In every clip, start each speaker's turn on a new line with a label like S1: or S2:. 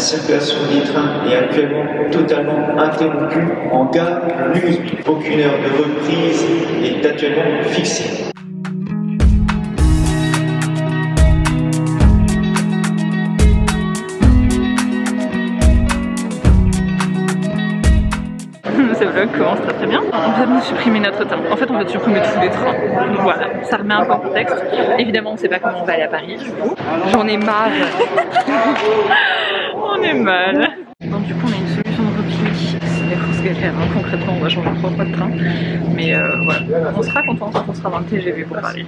S1: circulation des trains est actuellement totalement interrompue en gare Luz. Aucune heure de reprise est actuellement fixée.
S2: Ce vlog commence très bien. On vient de supprimer notre train. En fait, on vient de supprimer tous les trains. Donc voilà, ça remet un peu en contexte. Évidemment, on ne sait pas comment on va aller à Paris, du coup. J'en ai marre. On est mal. Donc du coup, on a une solution de repli. C'est des grosses galères. Hein. Concrètement, on va changer 3 fois de train. Mais voilà, on sera content quand on sera dans le TGV pour Paris.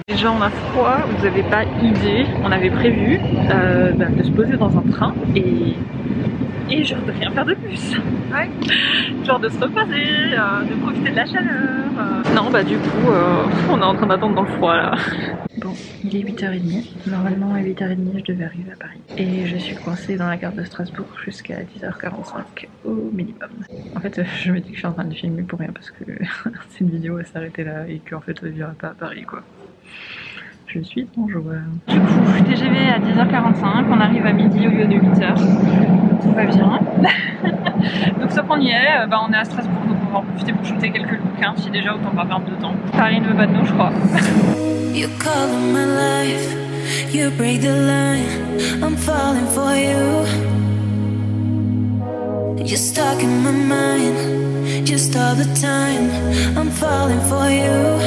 S2: Déjà, on a froid. Vous n'avez pas idée. On avait prévu de se poser dans un train et genre de rien faire de plus. Ouais. Genre de se reposer, de profiter de la chaleur. Non, bah du coup, on est en train d'attendre dans le froid là. Bon, il est 8h30. Normalement, à 8h30, je devais arriver à Paris. Et je suis coincée dans la gare de Strasbourg jusqu'à 10h45 au minimum. En fait, je me dis que je suis en train de filmer pour rien parce que cette vidéo va s'arrêter là et qu'en fait, je ne vivrai pas à Paris quoi. Je suis en joie. Du coup, TGV à 10h45, on arrive à midi au lieu de 8h. Tout va bien. Donc sauf qu'on y est, on est à Strasbourg, donc on va en profiter pour shooter quelques looks. Hein, si déjà autant pas perdre de temps. Paris ne veut pas de nous, je crois. You call my life, you break the line, I'm falling for you. You're stuck in my mind, just all the time, I'm falling for you.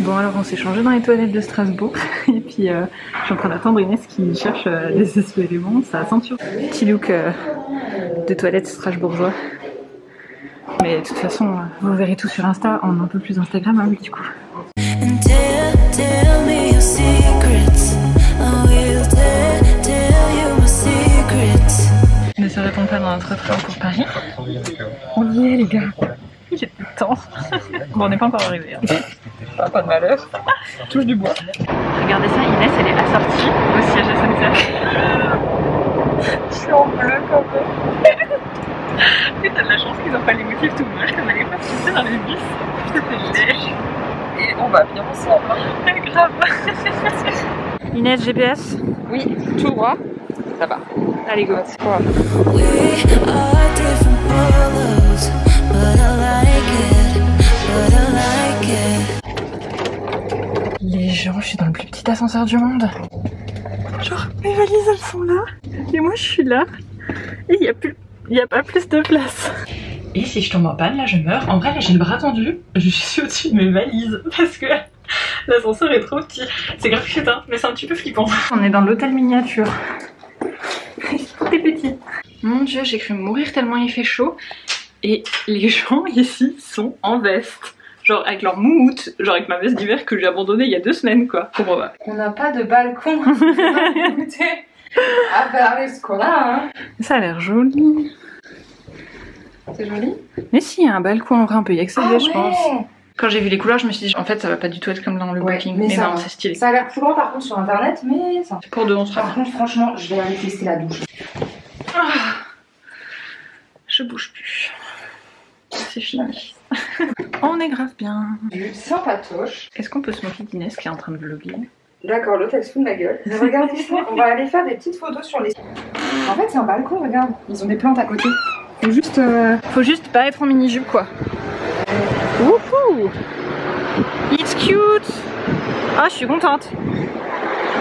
S2: Bon alors on s'est changé dans les toilettes de Strasbourg et puis je suis en train d'attendre Inès qui cherche désespérément sa ceinture. Petit look de toilette strasbourgeois. Mais de toute façon vous verrez tout sur Insta en un peu plus Instagrammable du coup. Ne serait-on pas dans notre train pour Paris? On y est les gars. Il est temps. Bon on n'est pas encore arrivé. Hein. Pas de malheur. Touche du bois. Regardez ça, Inès elle est assortie au siège SNCF. Je suis en bleu quand même. Et t'as de la chance qu'ils n'ont pas les motifs tout moches comme elle est pas fixée dans les bus. C'est lèche. Et on va bien ensemble. Grave. Inès GPS? Oui, tout droit. Ça va. Allez go. Les gens, je suis dans le plus petit ascenseur du monde. Genre, mes valises elles sont là. Et moi je suis là. Et il n'y a pas plus de place. Et si je tombe en panne, là je meurs. En vrai, là j'ai le bras tendu. Je suis au-dessus de mes valises. Parce que l'ascenseur est trop petit. C'est grave cute, hein, mais c'est un petit peu flippant. On est dans l'hôtel miniature. C'est petit. Mon dieu, j'ai cru mourir tellement il fait chaud. Et les gens ici sont en veste. Genre avec leur moumoute, genre avec ma veste d'hiver que j'ai abandonnée il y a 2 semaines quoi.
S3: On n'a pas de balcon. À faire ce qu'on a hein.
S2: Ça a l'air joli.
S3: C'est joli.
S2: Mais si, il y a un balcon en vrai, on peut y accéder je pense. Quand j'ai vu les couleurs, je me suis dit en fait ça va pas du tout être comme dans le booking. Mais non, c'est stylé.
S3: Ça a l'air plus grand par contre sur internet, mais ça.
S2: C'est pour 2 on sera.
S3: Par contre, franchement, je vais aller tester la douche.
S2: Ah, je bouge plus. C'est fini. On est grave bien.
S3: Sympatoche.
S2: Est-ce qu'on peut se moquer d'Inès qui est en train de vlogger?
S3: D'accord, l'autre elle se fout de ma gueule. Mais regardez ça, on va aller faire des petites photos sur les... En fait c'est un balcon, regarde. Ils ont des plantes à côté.
S2: Faut juste pas être en mini-jupe quoi. Wouhou! It's cute! Ah, je suis contente.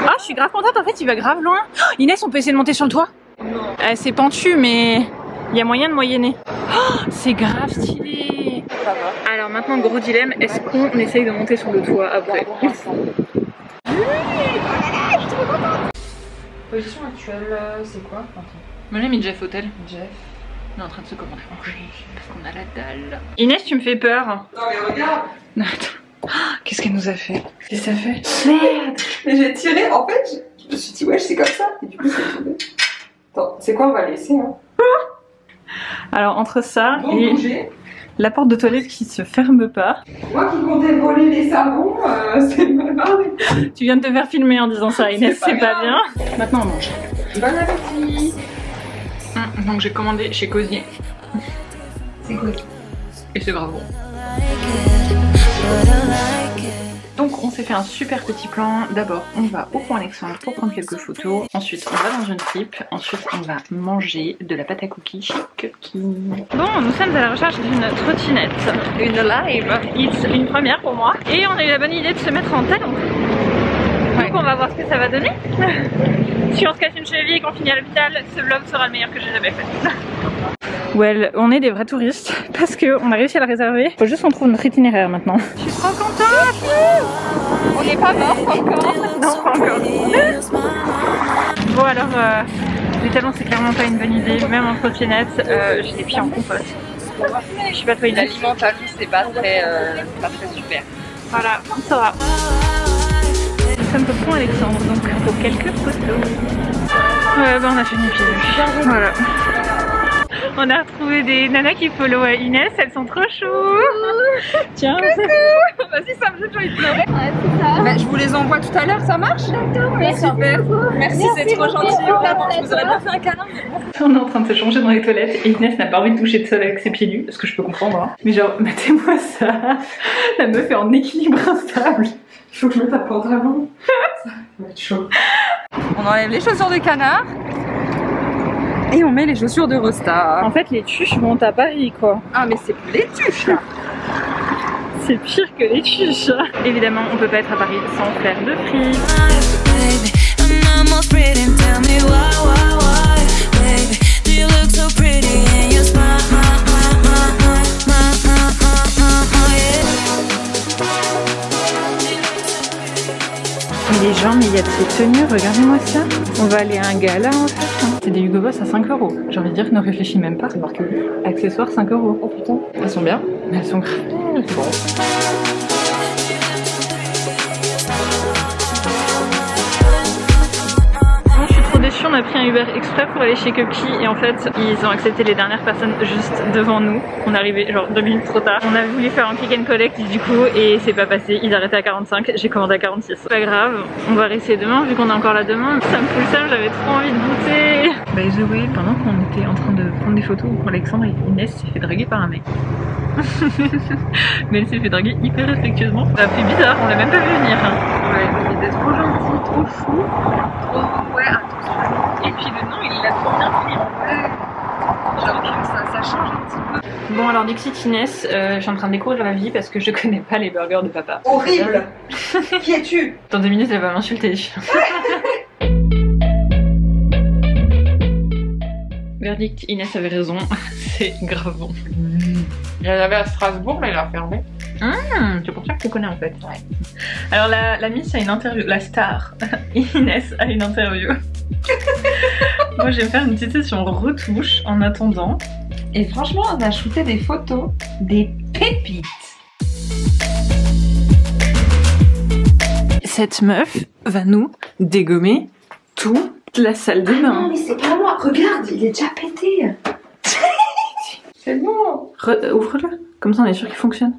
S2: Ah, je suis grave contente, en fait il va grave loin. Oh, Inès, on peut essayer de monter sur le toit? Non. C'est pentu mais il y a moyen de moyenner. Oh, c'est grave stylé.
S3: Ça va.
S2: Alors maintenant, gros dilemme, est-ce qu'on essaye de monter sur le toit après? Oui, je suis trop contente.
S3: Position actuelle, c'est quoi?
S2: Moi j'ai mis Jeff Hotel.
S3: Jeff.
S2: On est en train de se commander à manger parce qu'on a la dalle. Inès, tu me fais peur.
S3: Non mais regarde.
S2: Non, attends. Qu'est-ce qu'elle nous a fait?
S3: Qu'est-ce que ça fait? Merde. Mais j'ai tiré, en fait, je me suis dit ouais c'est comme ça. Et du coup c'est tombé. Attends, c'est quoi, on va laisser hein.
S2: Alors entre ça
S3: donc,
S2: et
S3: bouger.
S2: La porte de toilette qui se ferme pas.
S3: Moi qui comptais voler les savons, c'est mal barré.
S2: Tu viens de te faire filmer en disant ça, Inès, c'est pas bien.
S3: Maintenant on mange. Bon appétit.
S2: Donc j'ai commandé chez Cosier.
S3: C'est cool.
S2: Et c'est grave bon. Donc on s'est fait un super petit plan. D'abord on va au Pont Alexandre pour prendre quelques photos. Ensuite on va dans une fripe. Ensuite on va manger de la pâte à cookies chez Cupcake. Bon, nous sommes à la recherche d'une trottinette. Une live. It's une première pour moi. Et on a eu la bonne idée de se mettre en talons. Donc on va voir ce que ça va donner. Si on se casse une cheville et qu'on finit à l'hôpital, ce vlog sera le meilleur que j'ai jamais fait. Well, on est des vrais touristes parce qu'on a réussi à la réserver. Faut juste qu'on trouve notre itinéraire maintenant. Je suis trop contente. On n'est pas mort encore. Non, pas encore. Bon alors, les talons c'est clairement pas une bonne idée. Même en trottinette, j'ai les pieds en compote. Je sais pas toi,
S3: L'aliment talon c'est pas très super.
S2: Voilà, ça va. Nous sommes au Pont Alexandre, donc pour quelques photos. Ouais, bah on a fait une pied. Voilà. On a retrouvé des nanas qui follow Inès, elles sont trop choues. Tiens, vas-y, ça me fait envie de pleurer.
S3: Ouais, c'est ça. Bah, je vous les envoie tout à l'heure, ça marche? D'accord, super. Merci, c'est trop gentil. Je vous aurais bien fait un câlin.
S2: On est en train de se changer dans les toilettes et Inès n'a pas envie de toucher de sol avec ses pieds nus, ce que je peux comprendre. Hein. Mais genre, mettez-moi ça. La meuf est en équilibre instable. Il faut que je mette un pantalon. Ça va être chaud.
S3: On enlève les chaussures de canard. Et on met les chaussures de Rostar.
S2: En fait, les tuches montent à Paris, quoi.
S3: Ah, mais c'est plus les tuches, là.
S2: C'est pire que les tuches. Évidemment, on peut pas être à Paris sans faire de prix. Mais les gens, mais il y a de ces tenues, regardez-moi ça. On va aller à un gala en fait. C'est des Hugo Boss à 5 €. J'ai envie de dire que ne réfléchis même pas. C'est marqué où? Accessoires 5 €.
S3: Oh putain. Elles sont bien?
S2: Mais elles sont grave. Bon. On a pris un Uber exprès pour aller chez Cupcake et en fait ils ont accepté les dernières personnes juste devant nous. On est arrivé genre 2 minutes trop tard. On a voulu faire un click and collect du coup et c'est pas passé. Ils arrêtaient à 45, j'ai commandé à 46. C'est pas grave, on va rester demain vu qu'on est encore là demain. Ça me fout le seum, j'avais trop envie de goûter. By the way, pendant qu'on était en train de prendre des photos pour Alexandre, Inès s'est fait draguer par un mec. Mais elle s'est fait draguer hyper respectueusement. Ça a fait bizarre, on l'a même pas vu venir.
S3: Ouais, il était trop gentil, trop chou, trop ouais, attention.
S2: Et puis le nom il l'a trop bien pris.
S3: J'avoue que ça change un petit peu.
S2: Bon alors Dixit Inès, je suis en train de découvrir la vie parce que je connais pas les burgers de papa.
S3: Horrible. Qui es-tu?
S2: Dans 2 minutes elle va m'insulter. Verdict, Inès avait raison, c'est grave bon.
S3: Il y en avait à Strasbourg mais il a fermé.
S2: C'est pour ça que tu connais en fait. Ouais. Alors la Miss a une interview, la star Inès a une interview. Moi je vais faire une petite session retouche en attendant.
S3: Et franchement on a shooté des photos, des pépites.
S2: Cette meuf va nous dégommer toute la salle de bain.
S3: Non mais c'est pas moi, regarde, il est déjà pété. C'est bon.
S2: Ouvre-le, comme ça on est sûr qu'il fonctionne.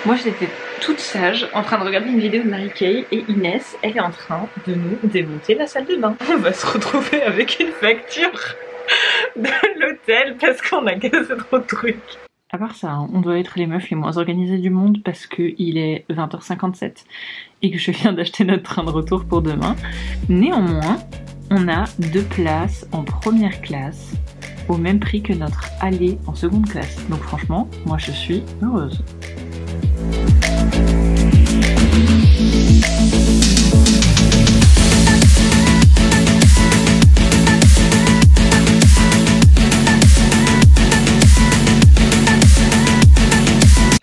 S2: Moi j'étais toute sage en train de regarder une vidéo de Mary Kay et Inès elle est en train de nous démonter la salle de bain. On va se retrouver avec une facture de l'hôtel parce qu'on a cassé trop de trucs. À part ça, on doit être les meufs les moins organisées du monde parce qu'il est 20h57 et que je viens d'acheter notre train de retour pour demain. Néanmoins, on a 2 places en première classe au même prix que notre aller en seconde classe. Donc franchement, moi je suis heureuse.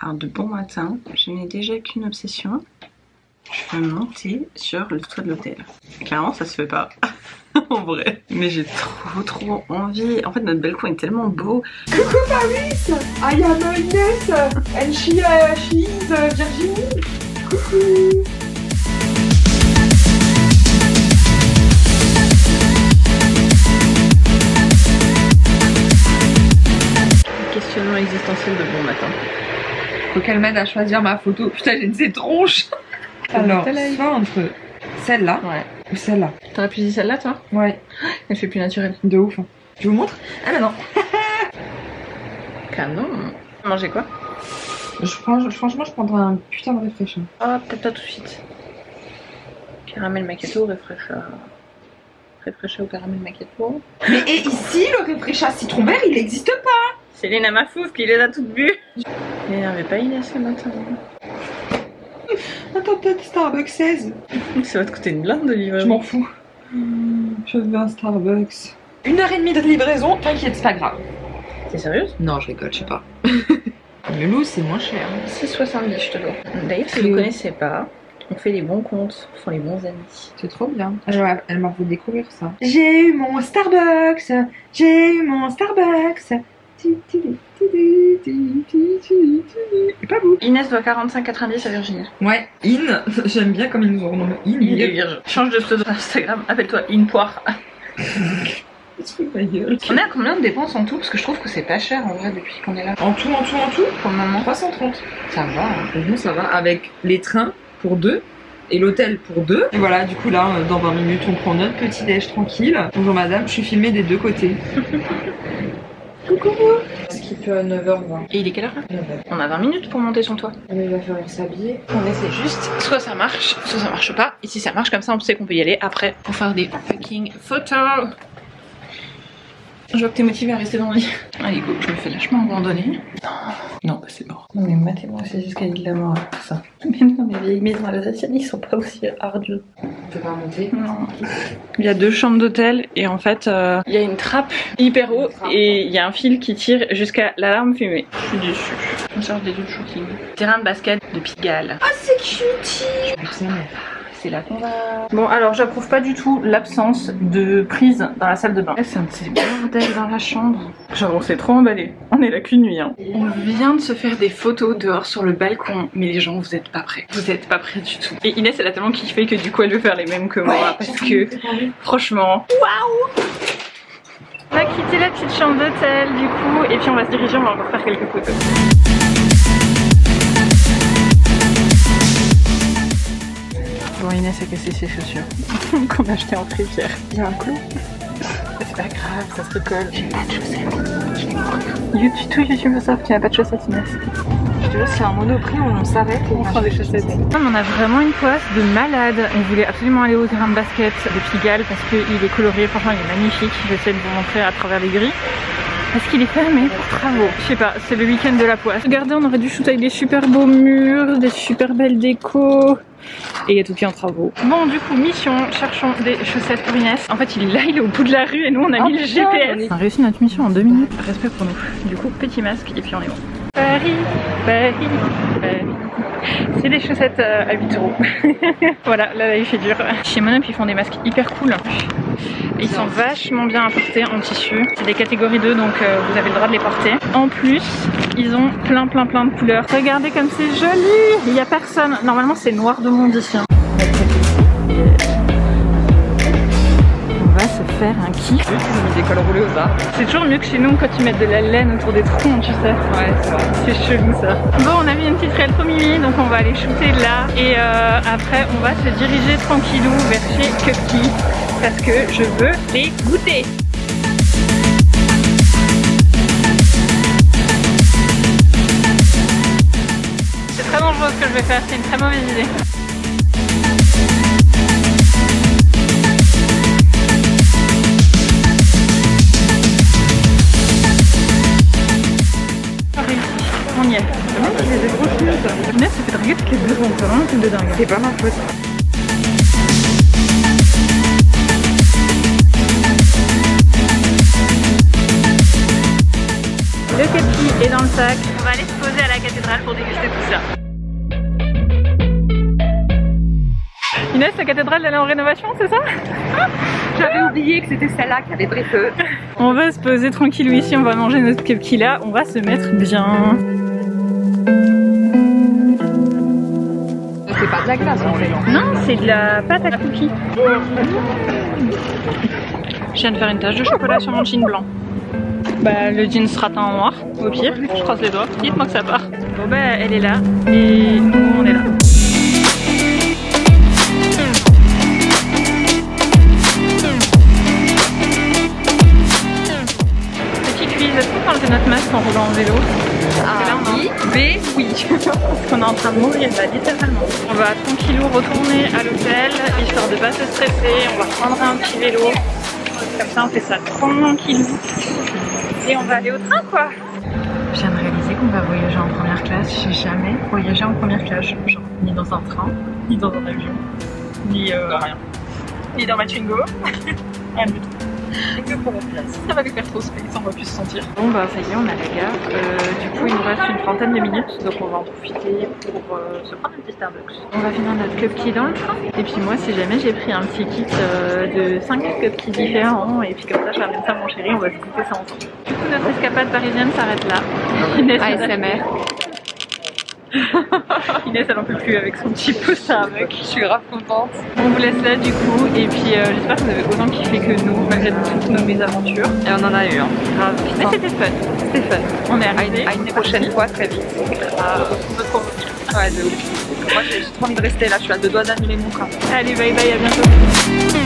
S2: Alors de bon matin, je n'ai déjà qu'une obsession. Je veux monter sur le toit de l'hôtel. Clairement ça se fait pas. En vrai. Mais j'ai trop envie. En fait notre balcon est tellement beau.
S3: Coucou Paris, I am Inès and she is Virginie. Coucou.
S2: Questionnement existentiel de bon matin.
S3: Faut qu'elle m'aide à choisir ma photo. Putain j'ai une tronche. Alors, soit entre celle-là ou celle-là.
S2: T'aurais pu dire celle-là toi?
S3: Ouais.
S2: Elle fait plus naturelle.
S3: De ouf. Hein. Je vous montre?
S2: Ah bah non. Canon. Manger quoi?
S3: Franchement, je prendrais un putain de réfléchir.
S2: Ah, peut-être pas tout de suite. Caramel macchiato, réfléchir au caramel macchiato.
S3: Mais et ici, le réfléchir citron vert, il n'existe pas.
S2: C'est Léna Mafouf qui les a toutes bues. N'énervez pas Inès le matin.
S3: Attends, peut-être Starbucks 16.
S2: Ça va te coûter une blinde de livraison.
S3: Je m'en fous. Je veux un Starbucks. 1h30 de livraison, t'inquiète, c'est pas grave.
S2: T'es sérieuse?
S3: Non, je rigole, je sais pas. Le loup, c'est moins cher.
S2: 6,70 je te dois. D'ailleurs, si vous ne connaissez pas, on fait les bons comptes, on fait les bons amis.
S3: C'est trop bien. Elle m'a fait découvrir ça. J'ai eu mon Starbucks. J'ai eu mon Starbucks. Et pas vous.
S2: Inès doit 45,90 à Virginie.
S3: Ouais, j'aime bien comme ils nous ont renommé In
S2: Virge. Change de pseudo Instagram, appelle-toi In Poire. On est à combien de dépenses en tout? Parce que je trouve que c'est pas cher en vrai depuis qu'on est là.
S3: En tout,
S2: pour le moment
S3: 330.
S2: Ça va.
S3: Pour nous, ça va. Avec les trains pour 2 et l'hôtel pour 2. Et voilà, du coup là, dans 20 minutes, on prend notre petit déj tranquille. Bonjour madame, je suis filmée des deux côtés. Coucou. Skip 9h20.
S2: Et il est quelle heure là? On a 20 minutes pour monter son toit.
S3: Il va falloir s'habiller.
S2: On essaie juste. Soit ça marche, soit ça marche pas. Et si ça marche comme ça, on sait qu'on peut y aller après pour faire des fucking photos. Je vois que t'es motivée à rester dans le lit. Allez go, je me fais lâchement abandonner. Non, bah c'est mort. Non mais matez-moi, c'est jusqu'à l'île de la mort, tout ça. Mais non, mes vieilles maisons alsaciennes, ils sont pas aussi ardus.
S3: On peut pas remonter?
S2: Non. Il y a 2 chambres d'hôtel et en fait, il y a une trappe hyper haut et il y a un fil qui tire jusqu'à l'alarme fumée. Je suis déçue. On cherche des lieux de shooting. Terrain de basket de Pigalle.
S3: Ah, c'est cutie.
S2: C'est là qu'on va... Bon alors j'approuve pas du tout l'absence de prise dans la salle de bain. C'est un petit bordel dans la chambre. Genre on s'est trop emballé. On est là qu'une nuit hein. On vient de se faire des photos dehors sur le balcon. Mais les gens vous êtes pas prêts. Vous êtes pas prêts du tout. Et Inès elle a tellement kiffé que du coup elle veut faire les mêmes que moi. Parce que franchement... Waouh! On a quitté la petite chambre d'hôtel du coup. Et puis on va se diriger, on va encore faire quelques photos. Bon, Inès a cassé ses chaussures qu'on a achetées en fripière.
S3: Il y a un clou.
S2: C'est pas grave, ça se recolle. J'ai pas de chaussettes. Tout YouTube va savoir que tu n'as pas de chaussettes, Inès.
S3: Je te jure, s'il y a un monoprix, on s'arrête et
S2: on prend des chaussettes. On a vraiment une poisse de malade. On voulait absolument aller au terrain de basket de Pigalle parce qu'il est coloré, franchement il est magnifique. J'essaie de vous montrer à travers les grilles. Est-ce qu'il est fermé pour travaux? Je sais pas, c'est le week-end de la poisse. Regardez, on aurait dû shooter avec des super beaux murs, des super belles décos. Et il y a tout qui est en travaux. Bon, du coup, mission, cherchons des chaussettes pour Inès. En fait, il est au bout de la rue et nous, on a mis le GPS. On a réussi notre mission en 2 minutes. Respect pour nous. Du coup, petit masque et puis on est bon. Paris, Paris, Paris. C'est des chaussettes à 8 €. Voilà, là, il fait dur. Chez Monop, ils font des masques hyper cool. Et ils sont vachement bien apportés en tissu. C'est des catégories 2, donc vous avez le droit de les porter. En plus, ils ont plein de couleurs. Regardez comme c'est joli. Il n'y a personne. Normalement, c'est noir de monde ici. Hein. On va se faire un kiff.
S3: Des cols roulés aux arbres.
S2: C'est toujours mieux que chez nous quand ils mettent de la laine autour des troncs, tu sais.
S3: Ouais, c'est vrai.
S2: C'est chelou ça. Bon, on a mis une petite réelle trop mimi, donc on va aller shooter là. Et après, on va se diriger tranquillou vers chez Cupkey parce que je veux les goûter. C'est très dangereux ce que je vais faire, c'est une très mauvaise idée. On y est. Inès se fait draguer toutes les 2 secondes, c'est vraiment un truc de dingue.
S3: C'est pas ma faute.
S2: Le Cupkey est dans le sac. On va aller se poser à la cathédrale pour déguster tout ça. Inès, la cathédrale elle est en rénovation, c'est ça?
S3: J'avais oublié que c'était celle-là qui avait pris feu.
S2: On va se poser tranquillou ici, on va manger notre Cupkey là, on va se mettre bien.
S3: C'est pas de la glace en fait.
S2: Non, c'est de la pâte à cookies. Je viens de faire une tache de chocolat sur mon jean blanc. Bah le jean sera teint en noir, au pire, je croise les doigts, dites-moi que ça part. Bon bah elle est là, et nous on est là. Petite cuisse, est-ce qu'on parle de notre masque en roulant en vélo.
S3: Ah oui,
S2: B, oui. Parce qu'on est en train de mourir là, littéralement. On va tranquillou retourner à l'hôtel, histoire de pas se stresser. On va prendre un petit vélo. Comme ça, on fait ça tranquillou. Et on va aller au train, quoi. Je viens de réaliser qu'on va voyager en première classe. J'ai jamais voyagé en première classe. Genre, ni dans un train, ni dans un avion, ni rien. Ni dans ma Twingo. Rien du tout. Et que pour la place. Ça va lui faire trop space, on va plus se sentir. Bon bah ça y est, on a la gare. Du coup il nous reste une trentaine de minutes, donc on va en profiter pour se prendre un petit Starbucks. On va finir notre cupcake dans le train. Et puis moi si jamais j'ai pris un petit kit de 5 cupcakes différents, et puis comme ça je ramène ça à mon chéri, on va se goûter ça ensemble. Du coup notre escapade parisienne s'arrête là.
S3: ASMR.
S2: Inès elle en peut plus avec son petit pot Starbucks.
S3: Je suis grave contente.
S2: On vous laisse là du coup et puis j'espère que vous avez autant kiffé que nous malgré toutes nos mésaventures.
S3: Et on en a eu, hein.
S2: Grave. Mais c'était fun. C'était fun. On est arrivé.
S3: À une prochaine fois très vite.
S2: Ouais,
S3: de ouf. Moi j'ai trop envie de rester là, je suis à 2 doigts d'annuler mon train.
S2: Allez, bye bye, à bientôt.